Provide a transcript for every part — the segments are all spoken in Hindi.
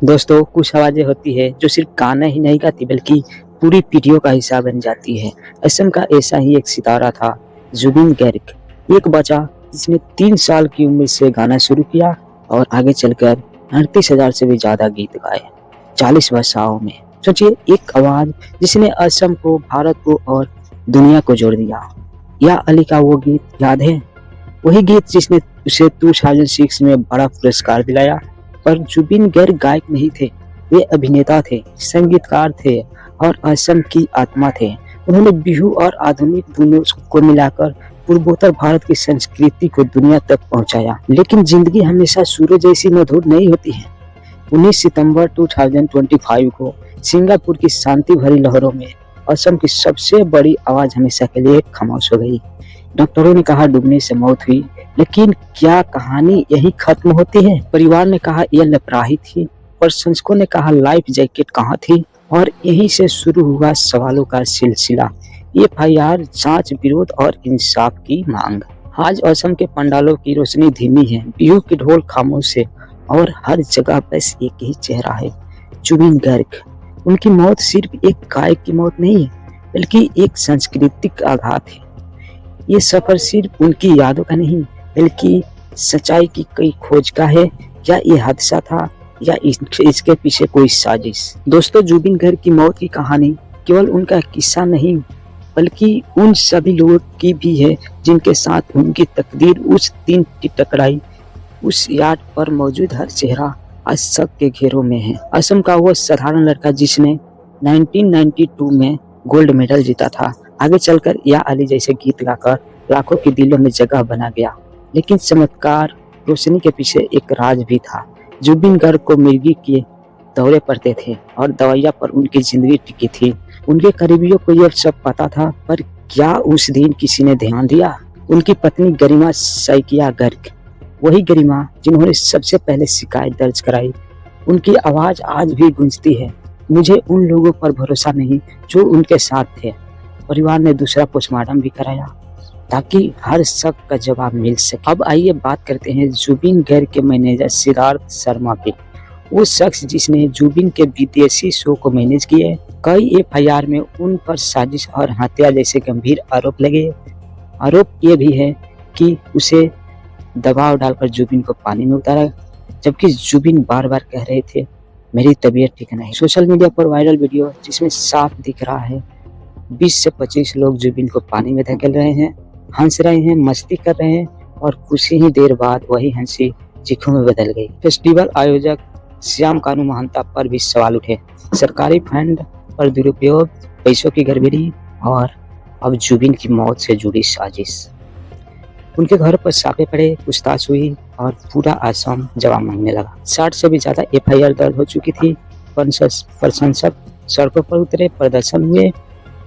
दोस्तों, कुछ आवाजें होती है जो सिर्फ गाना ही नहीं गाती बल्कि पूरी पीढ़ियों का हिस्सा बन जाती है। असम का ऐसा ही एक सितारा था जुबिन गर्ग, एक बच्चा जिसने 3 साल की उम्र से गाना शुरू किया और आगे चलकर 38,000 से भी ज्यादा गीत गाए 40 भाषाओं में। सोचिए, एक आवाज जिसने असम को, भारत को और दुनिया को जोड़ दिया। या अली का वो गीत याद है? वही गीत जिसने उसे 2006 में बड़ा पुरस्कार दिलाया। पर जुबिन गर्ग गायक नहीं थे, वे अभिनेता थे, संगीतकार थे और असम की आत्मा थे। उन्होंने बिहू और आधुनिक दोनों को मिलाकर पूर्वोत्तर भारत की संस्कृति को दुनिया तक पहुंचाया। लेकिन जिंदगी हमेशा सूरज जैसी मधुर नहीं होती है। 19 सितंबर 2025 को सिंगापुर की शांति भरी लहरों में असम की सबसे बड़ी आवाज हमेशा के लिए खामोश हो गई। डॉक्टरों ने कहा डूबने से मौत हुई, लेकिन क्या कहानी यही खत्म होती है? परिवार ने कहा यह लापरवाही थी, प्रशंसकों ने कहा लाइफ जैकेट कहाँ थी, और यहीं से शुरू हुआ सवालों का सिलसिला। एफआईआर, जांच, विरोध और इंसाफ की मांग। आज असम के पंडालों की रोशनी धीमी है, बिहू की ढोल खामोश है और हर जगह बस एक ही चेहरा है, जुबिन गर्ग। उनकी मौत सिर्फ एक गायक की मौत नहीं है, बल्कि एक सांस्कृतिक आघात है। ये सफर सिर्फ उनकी यादों का नहीं, बल्कि सच्चाई की कई खोज का है। क्या ये हादसा था या इसके पीछे कोई साजिश? दोस्तों, जुबिन गर्ग की मौत की कहानी केवल उनका किस्सा नहीं, बल्कि उन सभी लोगों की भी है जिनके साथ उनकी तकदीर उस दिन टकराई। उस याद पर मौजूद हर चेहरा आज शक के घेरों में है। असम का वो साधारण लड़का जिसने 1992 में गोल्ड मेडल जीता था, आगे चलकर या अली जैसे गीत गाकर लाखों के दिलों में जगह बना गया। लेकिन चमत्कार रोशनी के पीछे एक राज भी था। जुबिन गर्ग को मिर्गी के दौरे पड़ते थे और दवाइयां पर उनकी जिंदगी टिकी थी। उनके करीबियों को यह सब पता था, पर क्या उस दिन किसी ने ध्यान दिया? उनकी पत्नी गरिमा सैकिया गर्ग, वही गरिमा जिन्होंने सबसे पहले शिकायत दर्ज कराई, उनकी आवाज आज भी गूंजती है, मुझे उन लोगों पर भरोसा नहीं जो उनके साथ थे। परिवार ने दूसरा पोस्टमार्टम भी कराया ताकि हर शक का जवाब मिल सके। अब आइए बात करते हैं जुबिन गर्ग के मैनेजर सिद्धार्थ शर्मा की, वो शख्स जिसने जुबिन के विदेशी शो को मैनेज किए। कई एफआईआर में उन पर साजिश और हत्या जैसे गंभीर आरोप लगे। आरोप ये भी है कि उसे दबाव डालकर जुबिन को पानी में उतारा, जबकि जुबिन बार बार कह रहे थे मेरी तबीयत ठीक नहीं। सोशल मीडिया पर वायरल वीडियो जिसमें साफ दिख रहा है 20 से 25 लोग जुबिन को पानी में धकेल रहे हैं, हंस रहे हैं, मस्ती कर रहे हैं, और कुछ ही देर बाद वही हंसी चीखों में बदल गई। फेस्टिवल आयोजक श्याम कानू महंता पर भी सवाल उठे, सरकारी फंड पर दुरुपयोग, पैसों की गड़बड़ी और अब जुबिन की मौत से जुड़ी साजिश। उनके घर पर छापे पड़े, पूछताछ हुई और पूरा असम जवाब मांगने लगा। 60 से भी ज्यादा एफआईआर दर्ज हो चुकी थी। प्रशंसक सड़कों पर उतरे, प्रदर्शन हुए,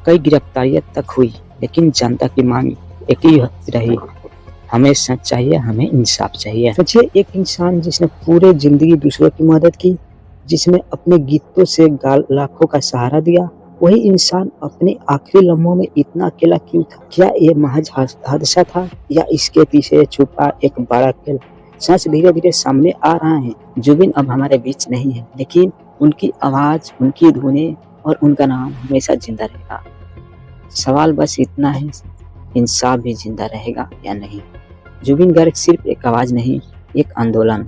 कई गिरफ्तारियां तक हुई, लेकिन जनता की मांग एक ही रही, हमें सच चाहिए, हमें इंसाफ चाहिए। सोचिए, एक इंसान जिसने पूरे जिंदगी दूसरों की मदद की, जिसने अपने गीतों से लाखों का सहारा दिया, वही इंसान अपने आखिरी लम्हों में इतना अकेला क्यों था? क्या ये महज हादसा था या इसके पीछे छुपा एक बड़ा खेल? सच धीरे धीरे सामने आ रहा है। जुबिन अब हमारे बीच नहीं है, लेकिन उनकी आवाज, उनकी धुनें और उनका नाम हमेशा जिंदा रहेगा। सवाल बस इतना है, इंसाफ भी जिंदा रहेगा या नहीं? जुबिन गर्ग सिर्फ एक आवाज नहीं, एक आंदोलन।